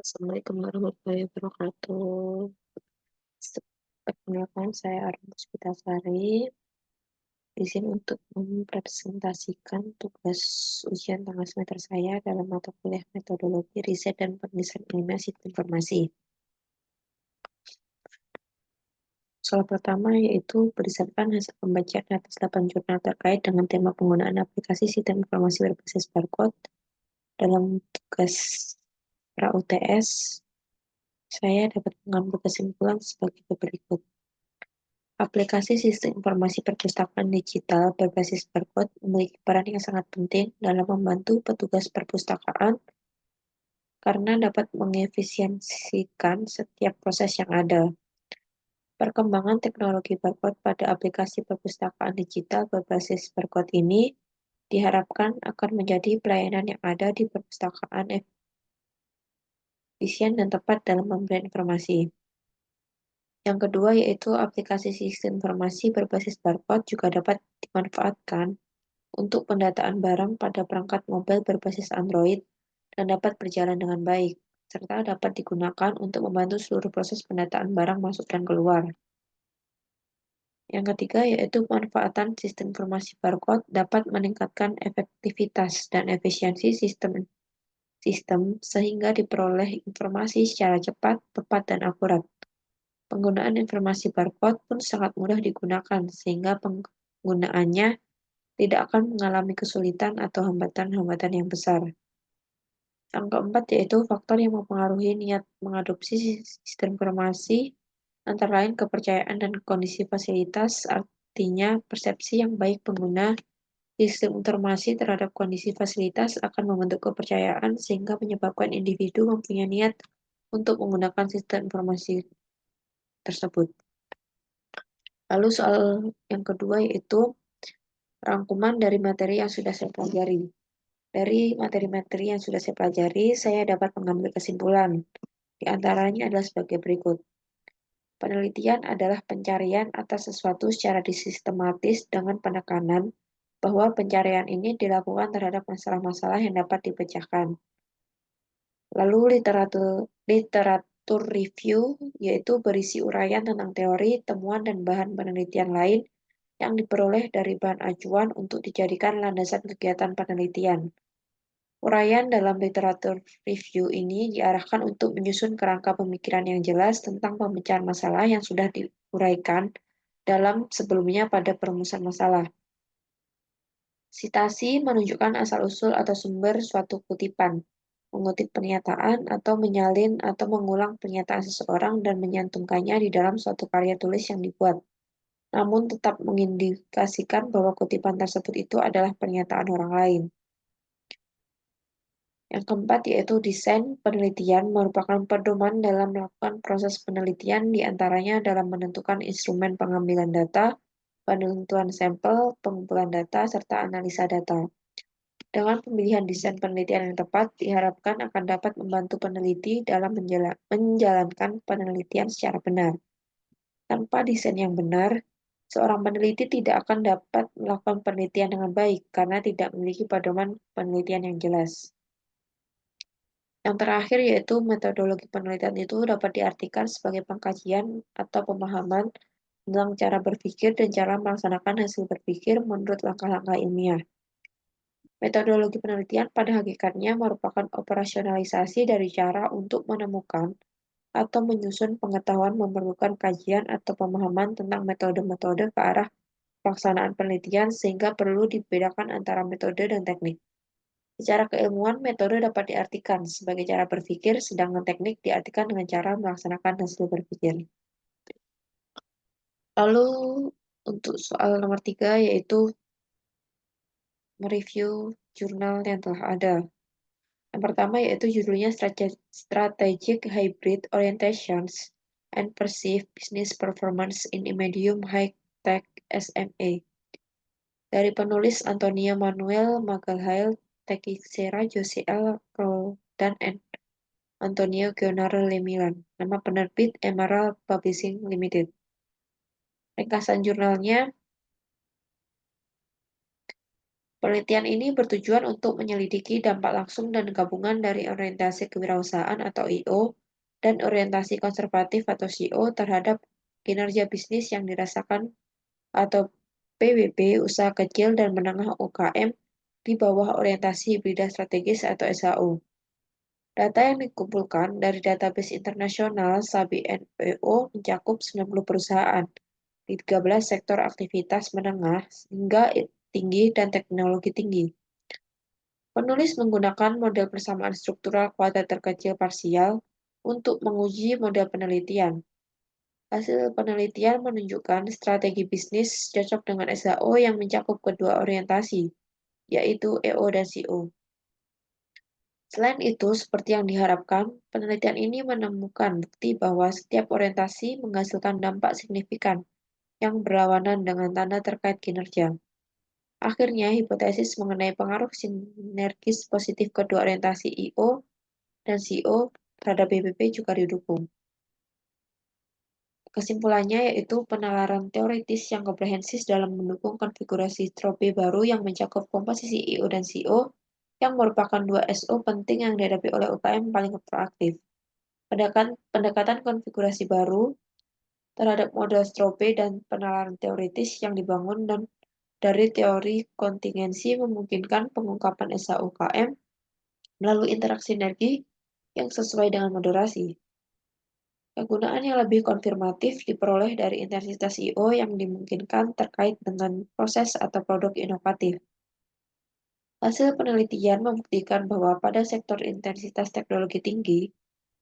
Assalamualaikum warahmatullahi wabarakatuh. Perkenalkan, saya Arum Puspitasari. Izin untuk mempresentasikan tugas ujian tengah semester saya dalam mata kuliah metodologi riset dan penulisan ilmiah sistem informasi. Soal pertama yaitu berdasarkan hasil pembacaan atas 8 jurnal terkait dengan tema penggunaan aplikasi sistem informasi berbasis barcode dalam tugas pra-UTS, saya dapat mengambil kesimpulan sebagai berikut. Aplikasi sistem informasi perpustakaan digital berbasis barcode memiliki peran yang sangat penting dalam membantu petugas perpustakaan karena dapat mengefisiensikan setiap proses yang ada. Perkembangan teknologi barcode pada aplikasi perpustakaan digital berbasis barcode ini diharapkan akan menjadi pelayanan yang ada di perpustakaan efisien dan tepat dalam memberikan informasi. Yang kedua yaitu aplikasi sistem informasi berbasis barcode juga dapat dimanfaatkan untuk pendataan barang pada perangkat mobile berbasis Android dan dapat berjalan dengan baik, serta dapat digunakan untuk membantu seluruh proses pendataan barang masuk dan keluar. Yang ketiga yaitu pemanfaatan sistem informasi barcode dapat meningkatkan efektivitas dan efisiensi sistem sehingga diperoleh informasi secara cepat, tepat, dan akurat. Penggunaan informasi barcode pun sangat mudah digunakan sehingga penggunaannya tidak akan mengalami kesulitan atau hambatan-hambatan yang besar. Yang keempat yaitu faktor yang mempengaruhi niat mengadopsi sistem informasi, antara lain kepercayaan dan kondisi fasilitas, artinya persepsi yang baik pengguna sistem informasi terhadap kondisi fasilitas akan membentuk kepercayaan sehingga menyebabkan individu mempunyai niat untuk menggunakan sistem informasi tersebut. Lalu soal yang kedua yaitu rangkuman dari materi yang sudah saya pelajari. Dari materi-materi yang sudah saya pelajari, saya dapat mengambil kesimpulan. Di antaranya adalah sebagai berikut. Penelitian adalah pencarian atas sesuatu secara disistematis dengan penekanan bahwa pencarian ini dilakukan terhadap masalah-masalah yang dapat dipecahkan. Lalu literatur review yaitu berisi uraian tentang teori, temuan, dan bahan penelitian lain yang diperoleh dari bahan acuan untuk dijadikan landasan kegiatan penelitian. Uraian dalam literatur review ini diarahkan untuk menyusun kerangka pemikiran yang jelas tentang pemecahan masalah yang sudah diuraikan dalam sebelumnya pada perumusan masalah. Sitasi menunjukkan asal-usul atau sumber suatu kutipan, mengutip pernyataan atau menyalin atau mengulang pernyataan seseorang dan menyantumkannya di dalam suatu karya tulis yang dibuat, namun tetap mengindikasikan bahwa kutipan tersebut itu adalah pernyataan orang lain. Yang keempat yaitu desain penelitian merupakan pedoman dalam melakukan proses penelitian diantaranya dalam menentukan instrumen pengambilan data, penentuan sampel, pengumpulan data, serta analisa data. Dengan pemilihan desain penelitian yang tepat, diharapkan akan dapat membantu peneliti dalam menjalankan penelitian secara benar. Tanpa desain yang benar, seorang peneliti tidak akan dapat melakukan penelitian dengan baik karena tidak memiliki pedoman penelitian yang jelas. Yang terakhir yaitu metodologi penelitian itu dapat diartikan sebagai pengkajian atau pemahaman tentang cara berpikir dan cara melaksanakan hasil berpikir menurut langkah-langkah ilmiah. Metodologi penelitian pada hakikatnya merupakan operasionalisasi dari cara untuk menemukan atau menyusun pengetahuan memerlukan kajian atau pemahaman tentang metode-metode ke arah pelaksanaan penelitian sehingga perlu dibedakan antara metode dan teknik. Secara keilmuan, metode dapat diartikan sebagai cara berpikir, sedangkan teknik diartikan dengan cara melaksanakan hasil berpikir. Lalu, untuk soal nomor 3, yaitu mereview jurnal yang telah ada. Yang pertama yaitu judulnya Strategic Hybrid Orientations and Perceived Business Performance in a Medium High Tech SME. Dari penulis Antonio Manuel Magalhael, Teixeira, Jose L. Roldan, and Antonio Guionaro Lemilan. Nama penerbit Emerald Publishing Limited. Ringkasan jurnalnya, Penelitian ini bertujuan untuk menyelidiki dampak langsung dan gabungan dari orientasi kewirausahaan atau IO dan orientasi konservatif atau CO terhadap kinerja bisnis yang dirasakan atau PWB usaha kecil dan menengah UKM di bawah orientasi hibrida strategis atau SHO. Data yang dikumpulkan dari database internasional SABI NPO mencakup 90 perusahaan di 13 sektor aktivitas menengah hingga tinggi dan teknologi tinggi. Penulis menggunakan model persamaan struktural kuadrat terkecil parsial untuk menguji model penelitian. Hasil penelitian menunjukkan strategi bisnis cocok dengan SHO yang mencakup kedua orientasi, yaitu EO dan CO. Selain itu, seperti yang diharapkan, penelitian ini menemukan bukti bahwa setiap orientasi menghasilkan dampak signifikan yang berlawanan dengan tanda terkait kinerja. Akhirnya, hipotesis mengenai pengaruh sinergis positif kedua orientasi IO dan CO terhadap BBP juga didukung. Kesimpulannya yaitu penalaran teoritis yang komprehensif dalam mendukung konfigurasi strobe baru yang mencakup komposisi IO dan CO yang merupakan dua SO penting yang dihadapi oleh UKM paling proaktif. Pendekatan konfigurasi baru terhadap model strobe dan penalaran teoritis yang dibangun dan dari teori kontingensi memungkinkan pengungkapan SHUKM melalui interaksi sinergi yang sesuai dengan moderasi. Kegunaan yang lebih konfirmatif diperoleh dari intensitas I/O yang dimungkinkan terkait dengan proses atau produk inovatif. Hasil penelitian membuktikan bahwa pada sektor intensitas teknologi tinggi,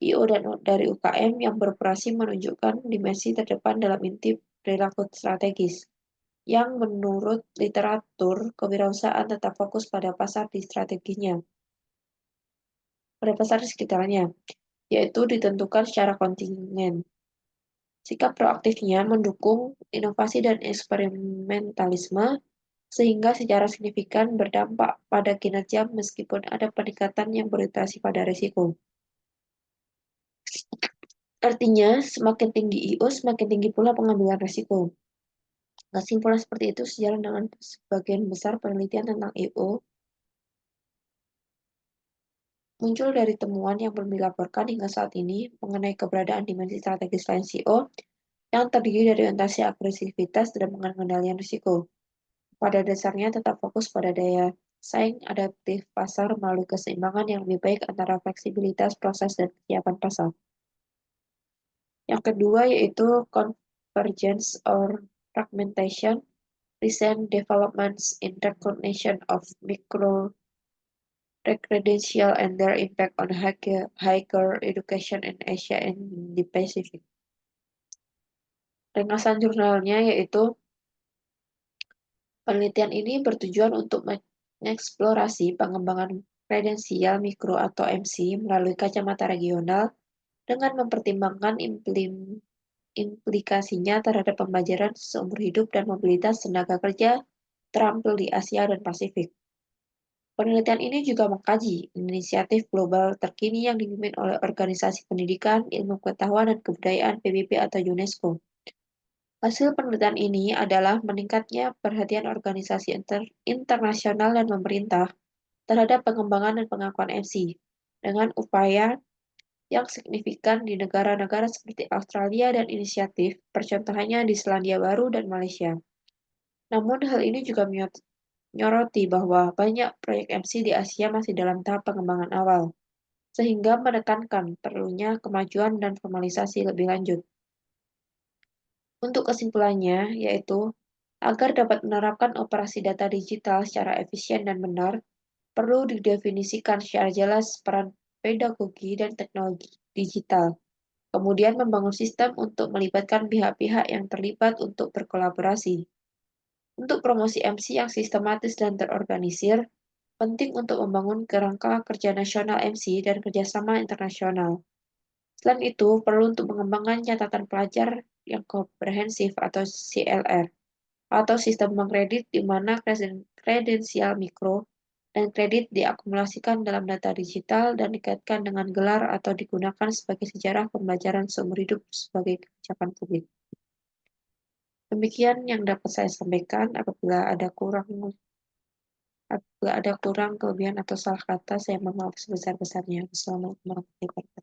I/O dari UKM yang beroperasi menunjukkan dimensi terdepan dalam inti perilaku strategis, yang menurut literatur kewirausahaan tetap fokus pada pasar di strateginya, pada pasar di sekitarnya, yaitu ditentukan secara kontingen. Sikap proaktifnya mendukung inovasi dan eksperimentalisme, sehingga secara signifikan berdampak pada kinerja meskipun ada peningkatan yang berorientasi pada risiko. Artinya, semakin tinggi IO, semakin tinggi pula pengambilan risiko. Kesimpulan seperti itu sejalan dengan sebagian besar penelitian tentang IO muncul dari temuan yang belum dilaporkan hingga saat ini mengenai keberadaan dimensi strategis lain CO yang terdiri dari orientasi agresivitas dan pengendalian risiko. Pada dasarnya tetap fokus pada daya saing adaptif pasar melalui keseimbangan yang lebih baik antara fleksibilitas proses dan kesiapan pasar. Yang kedua yaitu convergence or fragmentation, recent developments in recognition of micro credential and their impact on higher education in Asia and the Pacific. Ringkasan jurnalnya yaitu penelitian ini bertujuan untuk mengeksplorasi pengembangan kredensial mikro atau MC melalui kacamata regional dengan mempertimbangkan implikasinya terhadap pembelajaran seumur hidup dan mobilitas tenaga kerja terampil di Asia dan Pasifik. Penelitian ini juga mengkaji inisiatif global terkini yang dipimpin oleh Organisasi Pendidikan, Ilmu Pengetahuan, dan Kebudayaan PBB atau UNESCO. Hasil penelitian ini adalah meningkatnya perhatian organisasi internasional dan pemerintah terhadap pengembangan dan pengakuan MC dengan upaya yang signifikan di negara-negara seperti Australia dan inisiatif percontohannya di Selandia Baru dan Malaysia. Namun hal ini juga menyoroti bahwa banyak proyek MC di Asia masih dalam tahap pengembangan awal, sehingga menekankan perlunya kemajuan dan formalisasi lebih lanjut. Untuk kesimpulannya, yaitu agar dapat menerapkan operasi data digital secara efisien dan benar, perlu didefinisikan secara jelas peran pedagogi dan teknologi digital. Kemudian membangun sistem untuk melibatkan pihak-pihak yang terlibat untuk berkolaborasi. Untuk promosi MC yang sistematis dan terorganisir, penting untuk membangun kerangka kerja nasional MC dan kerjasama internasional. Selain itu, perlu untuk mengembangkan catatan pelajar yang komprehensif atau CLR, atau sistem mengkredit di mana kredensial mikro dan kredit diakumulasikan dalam data digital dan dikaitkan dengan gelar atau digunakan sebagai sejarah pembelajaran seumur hidup sebagai kebijakan publik. Demikian yang dapat saya sampaikan. Apabila ada kurang Apabila ada kurang, kelebihan, atau salah kata, saya mohon maaf sebesar-besarnya. Wassalamualaikum warahmatullahi wabarakatuh.